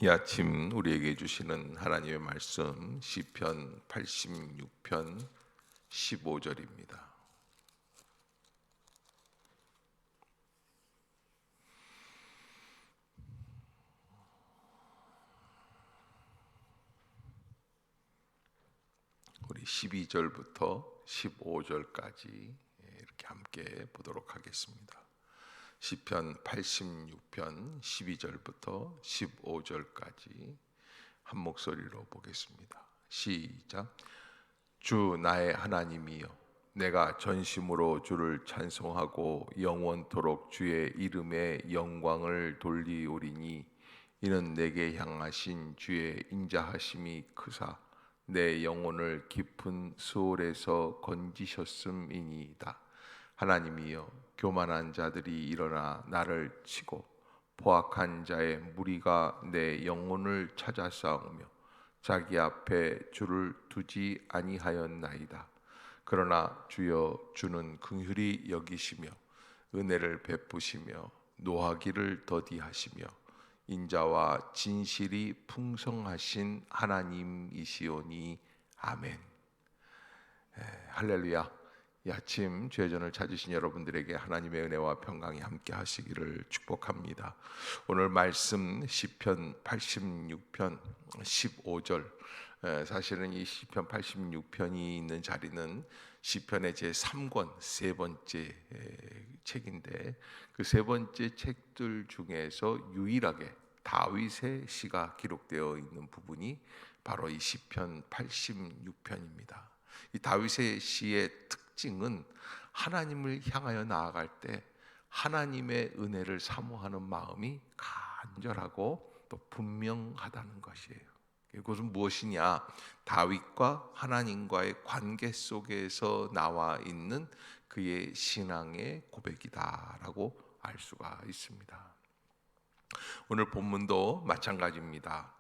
이 아침 우리에게 주시는 하나님의 말씀 시편 86편 15절입니다. 우리 12절부터 15절까지 이렇게 함께 보도록 하겠습니다. 시편 86편 12절부터 15절까지 한 목소리로 보겠습니다. 시작. 주 나의 하나님이여, 내가 전심으로 주를 찬송하고 영원토록 주의 이름에 영광을 돌리오리니, 이는 내게 향하신 주의 인자하심이 크사 내 영혼을 깊은 수월에서 건지셨음이니이다. 하나님이여, 교만한 자들이 일어나 나를 치고 포악한 자의 무리가 내 영혼을 찾아 싸우며 자기 앞에 주를 두지 아니하였나이다. 그러나 주여, 주는 긍휼히 여기시며 은혜를 베푸시며 노하기를 더디하시며 인자와 진실이 풍성하신 하나님이시오니. 아멘. 할렐루야. 이 아침 죄전을 찾으신 여러분들에게 하나님의 은혜와 평강이 함께 하시기를 축복합니다. 오늘 말씀 시편 86편 15절, 사실은 이 시편 86편이 있는 자리는 시편의 제3권 세 번째 책인데, 그 세 번째 책들 중에서 유일하게 다윗의 시가 기록되어 있는 부분이 바로 이 시편 86편입니다. 이 다윗의 시의 특징은 하나님을 향하여 나아갈 때 하나님의 은혜를 사모하는 마음이 간절하고 또 분명하다는 것이에요. 그것은 무엇이냐? 다윗과 하나님과의 관계 속에서 나와 있는 그의 신앙의 고백이다라고 알 수가 있습니다. 오늘 본문도 마찬가지입니다.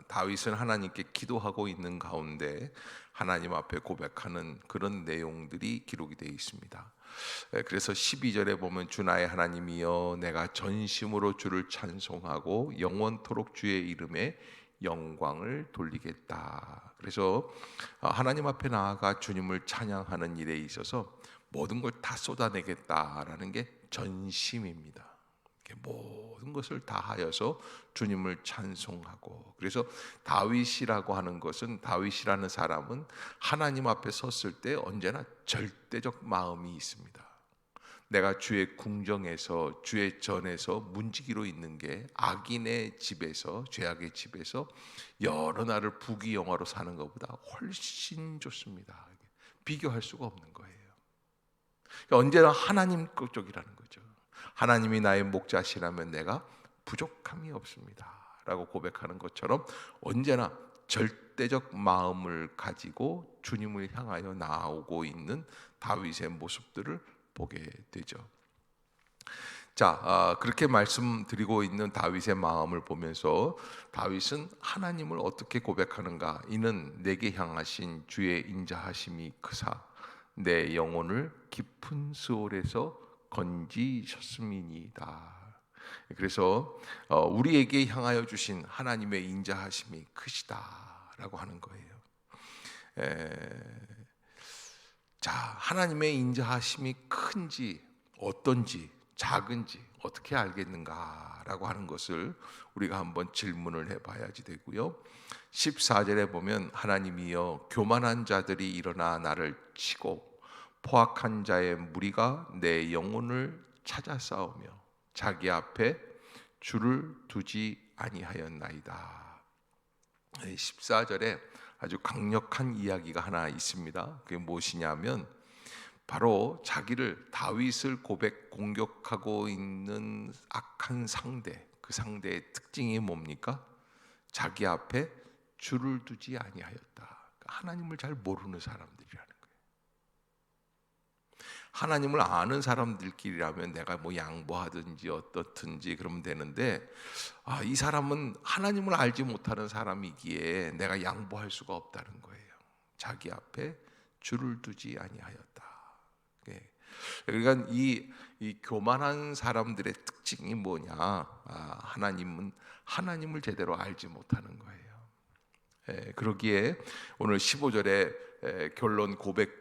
다윗은 하나님께 기도하고 있는 가운데 하나님 앞에 고백하는 그런 내용들이 기록이 되어 있습니다. 그래서 12절에 보면 주 나의 하나님이여, 내가 전심으로 주를 찬송하고 영원토록 주의 이름에 영광을 돌리겠다. 그래서 하나님 앞에 나아가 주님을 찬양하는 일에 있어서 모든 걸 다 쏟아내겠다라는 게 전심입니다. 모든 것을 다하여서 주님을 찬송하고, 그래서 다윗이라고 하는 것은, 다윗이라는 사람은 하나님 앞에 섰을 때 언제나 절대적 마음이 있습니다. 내가 주의 궁정에서, 주의 전에서 문지기로 있는 게 악인의 집에서, 죄악의 집에서 여러 날을 부귀영화로 사는 것보다 훨씬 좋습니다. 비교할 수가 없는 거예요. 언제나 하나님 쪽이라는 거죠. 하나님이 나의 목자시라면 내가 부족함이 없습니다 라고 고백하는 것처럼 언제나 절대적 마음을 가지고 주님을 향하여 나아오고 있는 다윗의 모습들을 보게 되죠. 자, 그렇게 말씀드리고 있는 다윗의 마음을 보면서 다윗은 하나님을 어떻게 고백하는가? 이는 내게 향하신 주의 인자하심이 크사 내 영혼을 깊은 수월에서 건지셨음이니이다. 그래서 우리에게 향하여 주신 하나님의 인자하심이 크시다라고 하는 거예요. 자, 하나님의 인자하심이 큰지 어떤지 작은지 어떻게 알겠는가라고 하는 것을 우리가 한번 질문을 해봐야지 되고요. 14절에 보면 하나님이여, 교만한 자들이 일어나 나를 치고 포악한 자의 무리가 내 영혼을 찾아 싸우며 자기 앞에 주를 두지 아니하였나이다. 14절에 아주 강력한 이야기가 하나 있습니다. 그게 무엇이냐면 바로 자기를, 다윗을 공격하고 있는 악한 상대, 그 상대의 특징이 뭡니까? 자기 앞에 주를 두지 아니하였다. 하나님을 잘 모르는 사람들이라는 거예요. 하나님을 아는 사람들끼리라면 내가 뭐 양보하든지 어떻든지 그러면 되는데, 이 사람은 하나님을 알지 못하는 사람이기에 내가 양보할 수가 없다는 거예요. 자기 앞에 주를 두지 아니하였다. 그러니까 이 이 교만한 사람들의 특징이 뭐냐? 하나님은 하나님을 제대로 알지 못하는 거예요. 그러기에 오늘 15절에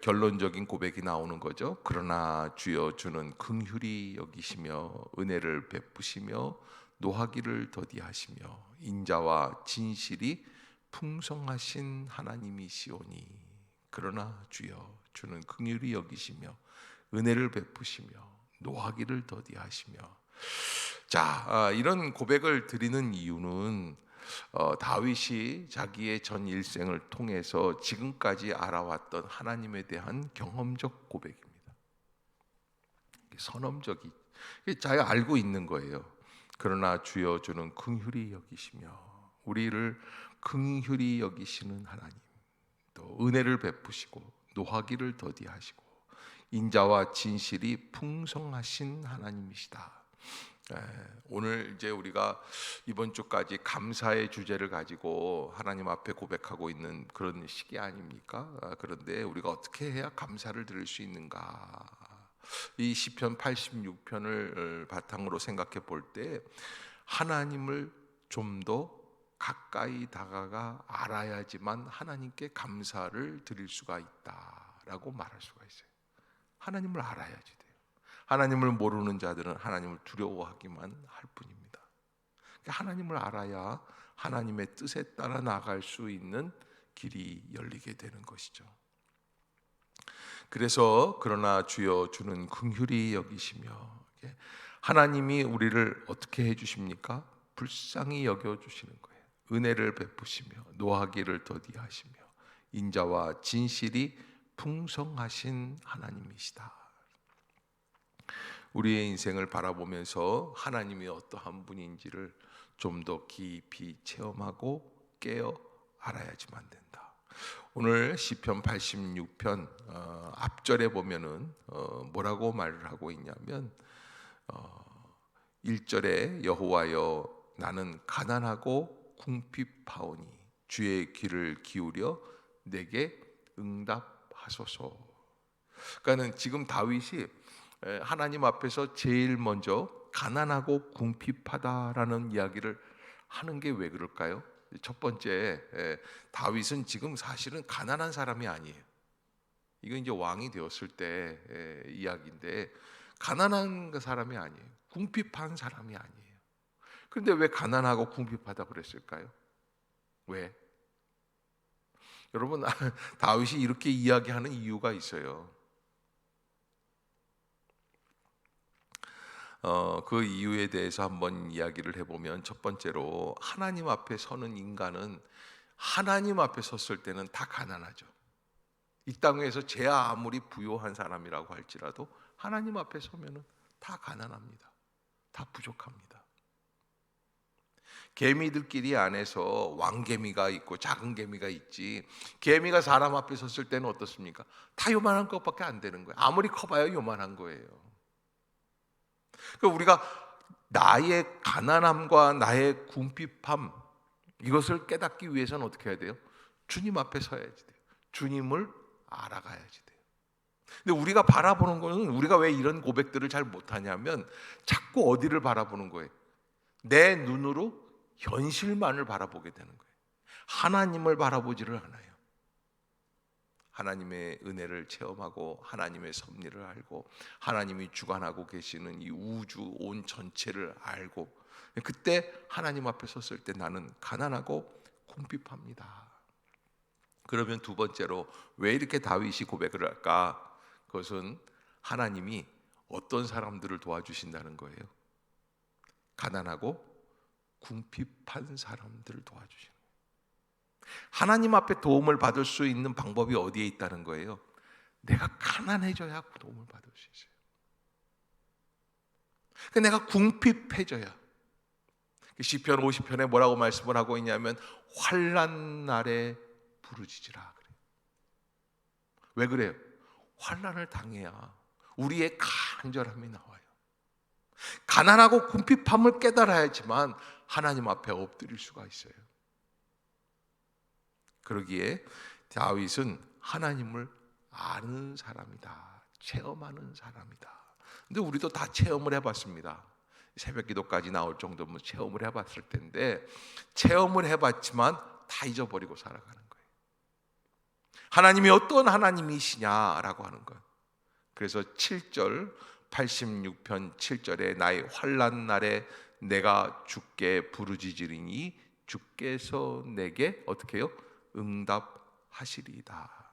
결론적인 고백이 나오는 거죠. 그러나 주여 주는 긍휼히 여기시며 은혜를 베푸시며 노하기를 더디하시며 인자와 진실이 풍성하신 하나님이시오니. 그러나 주여 주는 긍휼히 여기시며 은혜를 베푸시며 노하기를 더디하시며. 이런 고백을 드리는 이유는 다윗이 자기의 전 일생을 통해서 지금까지 알아왔던 하나님에 대한 경험적 고백입니다. 선험적이 잘 알고 있는 거예요. 그러나 주여 주는 긍휼히 여기시며, 우리를 긍휼히 여기시는 하나님, 또 은혜를 베푸시고 노하기를 더디하시고 인자와 진실이 풍성하신 하나님이시다. 오늘 이제 우리가 이번 주까지 감사의 주제를 가지고 하나님 앞에 고백하고 있는 그런 시기 아닙니까? 그런데 우리가 어떻게 해야 감사를 드릴 수 있는가? 이 시편 86편을 바탕으로 생각해 볼 때 하나님을 좀 더 가까이 다가가 알아야지만 하나님께 감사를 드릴 수가 있다라고 말할 수가 있어요. 하나님을 알아야지 돼요. 하나님을 모르는 자들은 하나님을 두려워하기만 할 뿐입니다. 하나님을 알아야 하나님의 뜻에 따라 나아갈 수 있는 길이 열리게 되는 것이죠. 그래서 그러나 주여 주는 긍휼히 여기시며, 하나님이 우리를 어떻게 해주십니까? 불쌍히 여겨주시는 거예요. 은혜를 베푸시며 노하기를 더디하시며 인자와 진실이 풍성하신 하나님이시다. 우리의 인생을 바라보면서 하나님이 어떠한 분인지를 좀 더 깊이 체험하고 깨어 알아야지만 된다. 오늘 시편 86편 앞절에 보면은 뭐라고 말을 하고 있냐면 1절에 여호와여 나는 가난하고 궁핍하오니 주의 귀를 기울여 내게 응답하소서. 그러니까는 지금 다윗이 하나님 앞에서 제일 먼저 가난하고 궁핍하다라는 이야기를 하는 게 왜 그럴까요? 첫 번째, 다윗은 지금 사실은 가난한 사람이 아니에요. 이건 이제 왕이 되었을 때 이야기인데, 가난한 사람이 아니에요. 궁핍한 사람이 아니에요. 그런데 왜 가난하고 궁핍하다 그랬을까요? 왜? 여러분, 다윗이 이렇게 이야기하는 이유가 있어요. 그 이유에 대해서 한번 이야기를 해보면, 첫 번째로 하나님 앞에 서는 인간은 하나님 앞에 섰을 때는 다 가난하죠. 이 땅에서 제 아무리 부유한 사람이라고 할지라도 하나님 앞에 서면은 다 가난합니다. 다 부족합니다. 개미들끼리 안에서 왕개미가 있고 작은 개미가 있지, 개미가 사람 앞에 섰을 때는 어떻습니까? 다 요만한 것밖에 안 되는 거예요. 아무리 커봐야 요만한 거예요. 그러니까 우리가 나의 가난함과 나의 궁핍함, 이것을 깨닫기 위해서는 어떻게 해야 돼요? 주님 앞에 서야지 돼요. 주님을 알아가야지 돼요. 근데 우리가 바라보는 거는, 우리가 왜 이런 고백들을 잘 못하냐면 자꾸 어디를 바라보는 거예요? 내 눈으로 현실만을 바라보게 되는 거예요. 하나님을 바라보지를 않아요. 하나님의 은혜를 체험하고 하나님의 섭리를 알고 하나님이 주관하고 계시는 이 우주 온 전체를 알고, 그때 하나님 앞에 섰을 때 나는 가난하고 궁핍합니다. 그러면 두 번째로 왜 이렇게 다윗이 고백을 할까? 그것은 하나님이 어떤 사람들을 도와주신다는 거예요. 가난하고 궁핍한 사람들을 도와주시는 거예요. 하나님 앞에 도움을 받을 수 있는 방법이 어디에 있다는 거예요? 내가 가난해져야 도움을 받을 수 있어요. 내가 궁핍해져야. 시편 50편에 뭐라고 말씀을 하고 있냐면 환난 날에 부르짖으라 그래요. 왜 그래요? 환난을 당해야 우리의 간절함이 나와요. 가난하고 궁핍함을 깨달아야지만 하나님 앞에 엎드릴 수가 있어요. 그러기에 다윗은 하나님을 아는 사람이다, 체험하는 사람이다. 근데 우리도 다 체험을 해봤습니다. 새벽 기도까지 나올 정도면 체험을 해봤을 텐데, 체험을 해봤지만 다 잊어버리고 살아가는 거예요. 하나님이 어떤 하나님이시냐라고 하는 거예요. 그래서 7절 86편 7절에 나의 환난 날에 내가 주께 부르짖으리니 주께서 내게 어떻게 해요? 응답하시리이다.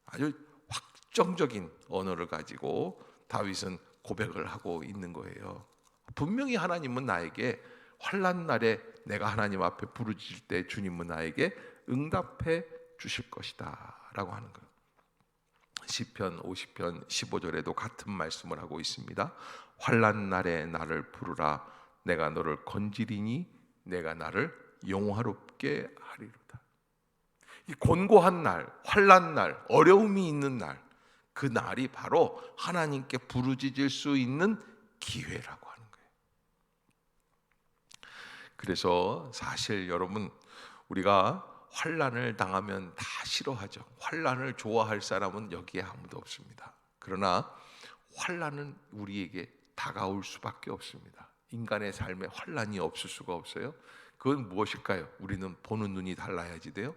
아주 확정적인 언어를 가지고 다윗은 고백을 하고 있는 거예요. 분명히 하나님은 나에게 환난 날에 내가 하나님 앞에 부르짖을 때 주님은 나에게 응답해 주실 것이다 라고 하는 거예요. 시편 50편 15절에도 같은 말씀을 하고 있습니다. 환난 날에 나를 부르라 내가 너를 건지리니 내가 나를 영화롭게 하리로다. 이 곤고한 날, 환난 날, 어려움이 있는 날, 그 날이 바로 하나님께 부르짖을 수 있는 기회라고 하는 거예요. 그래서 사실 여러분, 우리가 환난을 당하면 다 싫어하죠. 환난을 좋아할 사람은 여기에 아무도 없습니다. 그러나 환난은 우리에게 다가올 수밖에 없습니다. 인간의 삶에 환난이 없을 수가 없어요. 그건 무엇일까요? 우리는 보는 눈이 달라야지 돼요.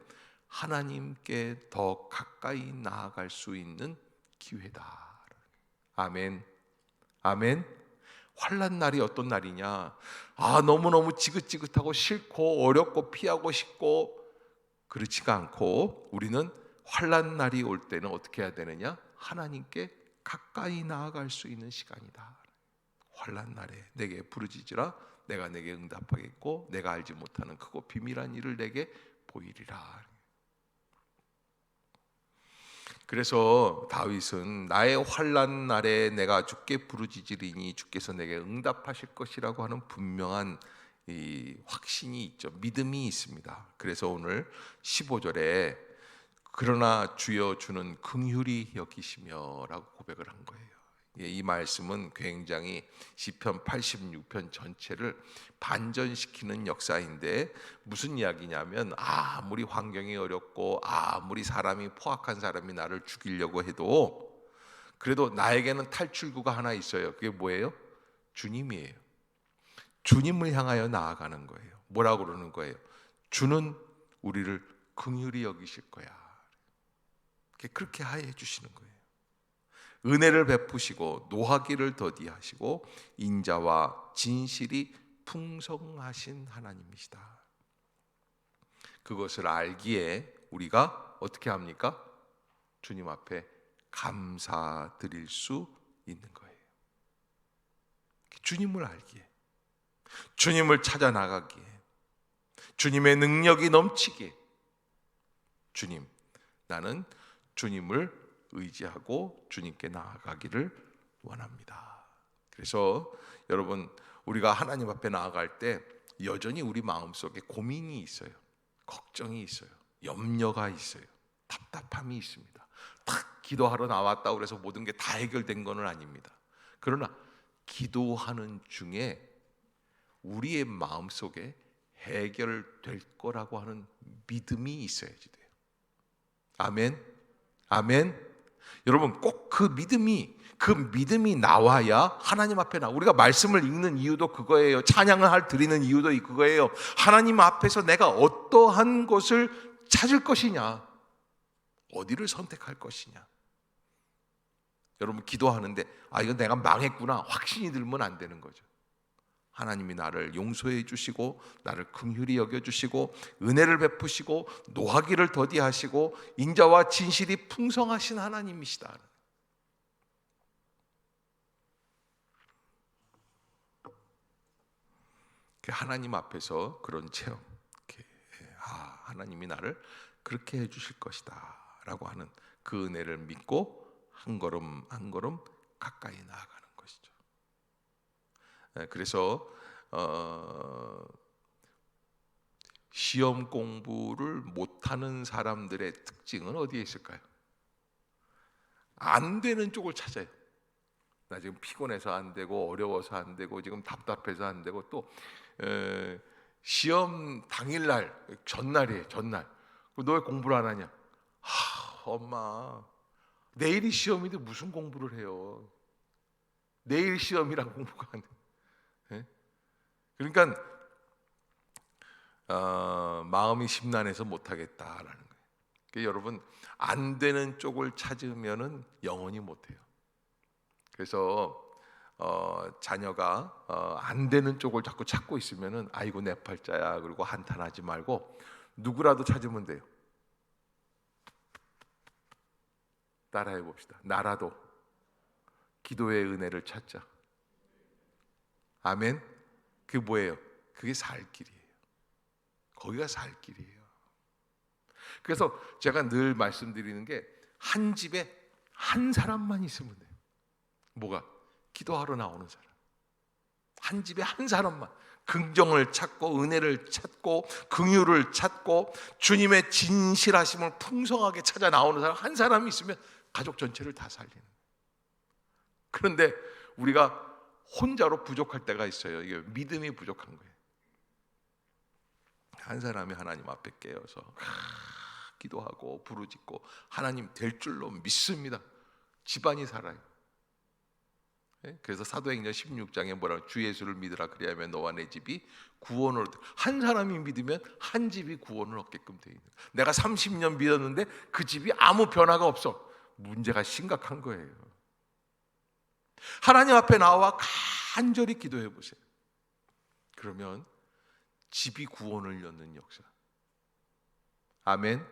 하나님께 더 가까이 나아갈 수 있는 기회다. 아멘. 아멘. 환난 날이 어떤 날이냐? 너무너무 지긋지긋하고 싫고 어렵고 피하고 싶고 그렇지가 않고, 우리는 환난 날이 올 때는 어떻게 해야 되느냐? 하나님께 가까이 나아갈 수 있는 시간이다. 환난 날에 내게 부르짖으라 내가 내게 응답하겠고 내가 알지 못하는 크고 비밀한 일을 내게 보이리라. 그래서 다윗은 나의 환난 날에 내가 주께 부르짖으리니 주께서 내게 응답하실 것이라고 하는 분명한 이 확신이 있죠. 믿음이 있습니다. 그래서 오늘 15절에 그러나 주여 주는 긍휼히 여기시며 라고 고백을 한 거예요. 이 말씀은 굉장히 시편 86편 전체를 반전시키는 역사인데, 무슨 이야기냐면 아무리 환경이 어렵고 아무리 사람이 포악한 사람이 나를 죽이려고 해도 그래도 나에게는 탈출구가 하나 있어요. 그게 뭐예요? 주님이에요. 주님을 향하여 나아가는 거예요. 뭐라고 그러는 거예요? 주는 우리를 긍휼히 여기실 거야. 그렇게 하해 주시는 거예요. 은혜를 베푸시고 노하기를 더디하시고 인자와 진실이 풍성하신 하나님이시다. 그것을 알기에 우리가 어떻게 합니까? 주님 앞에 감사드릴 수 있는 거예요. 주님을 알기에, 주님을 찾아 나가기에, 주님의 능력이 넘치기에, 주님, 나는 주님을 의지하고 주님께 나아가기를 원합니다. 그래서 여러분, 우리가 하나님 앞에 나아갈 때 여전히 우리 마음속에 고민이 있어요. 걱정이 있어요. 염려가 있어요. 답답함이 있습니다. 딱 기도하러 나왔다고 해서 모든 게 다 해결된 건 아닙니다. 그러나 기도하는 중에 우리의 마음속에 해결될 거라고 하는 믿음이 있어야지 돼요. 아멘. 아멘. 여러분, 꼭 그 믿음이 나와야 하나님 앞에 우리가 말씀을 읽는 이유도 그거예요. 찬양을 드리는 이유도 그거예요. 하나님 앞에서 내가 어떠한 것을 찾을 것이냐, 어디를 선택할 것이냐. 여러분, 기도하는데 이거 내가 망했구나 확신이 들면 안 되는 거죠. 하나님이 나를 용서해 주시고 나를 긍휼히 여겨 주시고 은혜를 베푸시고 노하기를 더디하시고 인자와 진실이 풍성하신 하나님이시다. 하나님 앞에서 그런 체험, 하나님이 나를 그렇게 해 주실 것이다 라고 하는 그 은혜를 믿고 한 걸음 한 걸음 가까이 나아가는 것이죠. 그래서 시험 공부를 못하는 사람들의 특징은 어디에 있을까요? 안 되는 쪽을 찾아요. 나 지금 피곤해서 안 되고 어려워서 안 되고 지금 답답해서 안 되고 또 시험 당일날 전날이에요. 전날 너 왜 공부를 안 하냐? 엄마 내일이 시험인데 무슨 공부를 해요? 내일 시험이란 공부가 안 돼. 예? 그러니까 마음이 심란해서 못하겠다라는 거예요. 그러니까 여러분, 안 되는 쪽을 찾으면은 영원히 못해요. 그래서 자녀가 안 되는 쪽을 자꾸 찾고 있으면은 아이고 내 팔자야, 그리고 한탄하지 말고 누구라도 찾으면 돼요. 따라해 봅시다. 나라도 기도의 은혜를 찾자. 아멘. 그게 뭐예요? 그게 살 길이에요. 거기가 살 길이에요. 그래서 제가 늘 말씀드리는 게, 한 집에 한 사람만 있으면 돼요. 뭐가? 기도하러 나오는 사람. 한 집에 한 사람만 긍정을 찾고 은혜를 찾고 긍휼을 찾고 주님의 진실하심을 풍성하게 찾아 나오는 사람 한 사람이 있으면 가족 전체를 다 살리는 거예요. 그런데 우리가 혼자로 부족할 때가 있어요. 이게 믿음이 부족한 거예요. 한 사람이 하나님 앞에 깨어서 기도하고 부르짖고 하나님 될 줄로 믿습니다. 집안이 살아요. 그래서 사도행전 16장에 뭐라고, 주 예수를 믿으라 그리하면 너와 내 집이 구원을 얻을. 한 사람이 믿으면 한 집이 구원을 얻게끔 되어 있는 거예요. 내가 30년 믿었는데 그 집이 아무 변화가 없어. 문제가 심각한 거예요. 하나님 앞에 나와 간절히 기도해 보세요. 그러면 집이 구원을 얻는 역사. 아멘.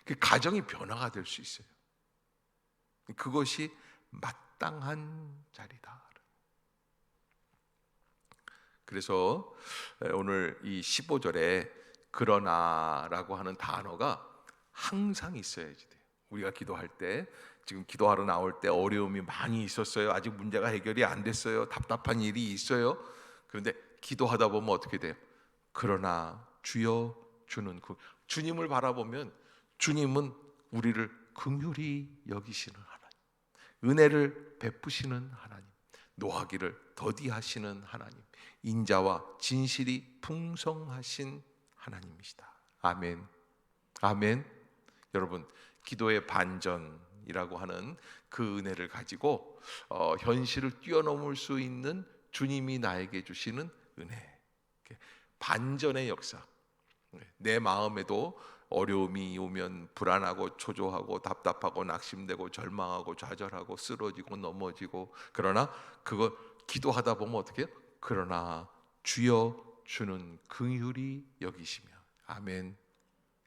그 가정이 변화가 될 수 있어요. 그것이 마땅한 자리다. 그래서 오늘 이 15절에 그러나라고 하는 단어가 항상 있어야지 돼요. 우리가 기도할 때, 지금 기도하러 나올 때 어려움이 많이 있었어요. 아직 문제가 해결이 안 됐어요. 답답한 일이 있어요. 그런데 기도하다 보면 어떻게 돼요? 그러나 주여 주는 그 주님을 바라보면 주님은 우리를 긍휼히 여기시는 하나님, 은혜를 베푸시는 하나님, 노하기를 더디하시는 하나님, 인자와 진실이 풍성하신 하나님이시다. 아멘. 아멘. 여러분, 기도의 반전이라고 하는 그 은혜를 가지고 현실을 뛰어넘을 수 있는 주님이 나에게 주시는 은혜, 반전의 역사. 내 마음에도 어려움이 오면 불안하고 초조하고 답답하고 낙심되고 절망하고 좌절하고 쓰러지고 넘어지고, 그러나 그거 기도하다 보면 어떻게 해요? 그러나 주여 주는 긍휼히 여기시며. 아멘.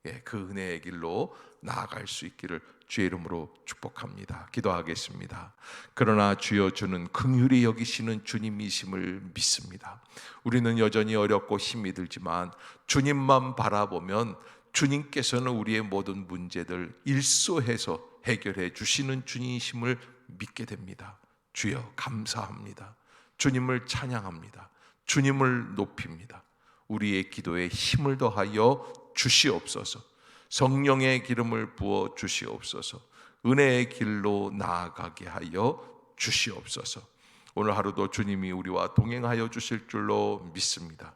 예, 그 은혜의 길로 나아갈 수 있기를 주의 이름으로 축복합니다. 기도하겠습니다. 그러나 주여 주는 긍휼히 여기시는 주님이심을 믿습니다. 우리는 여전히 어렵고 힘이 들지만 주님만 바라보면 주님께서는 우리의 모든 문제들 일소해서 해결해 주시는 주님이심을 믿게 됩니다. 주여 감사합니다. 주님을 찬양합니다. 주님을 높입니다. 우리의 기도에 힘을 더하여 주시옵소서. 성령의 기름을 부어 주시옵소서. 은혜의 길로 나아가게 하여 주시옵소서. 오늘 하루도 주님이 우리와 동행하여 주실 줄로 믿습니다.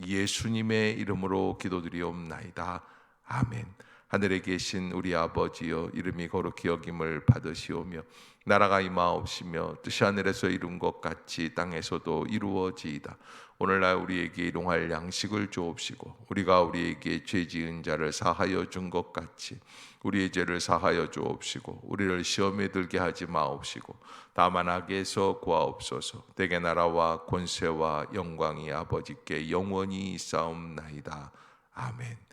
예수님의 이름으로 기도드리옵나이다. 아멘. 하늘에 계신 우리 아버지여, 이름이 거룩히 여김을 받으시오며 나라가 임하옵시며 뜻이 하늘에서 이룬 것 같이 땅에서도 이루어지이다. 오늘날 우리에게 일용할 양식을 주옵시고 우리가 우리에게 죄 지은 자를 사하여 준 것 같이 우리의 죄를 사하여 주옵시고 우리를 시험에 들게 하지 마옵시고 다만 악에서 구하옵소서. 대개 나라와 권세와 영광이 아버지께 영원히 있사옵나이다. 아멘.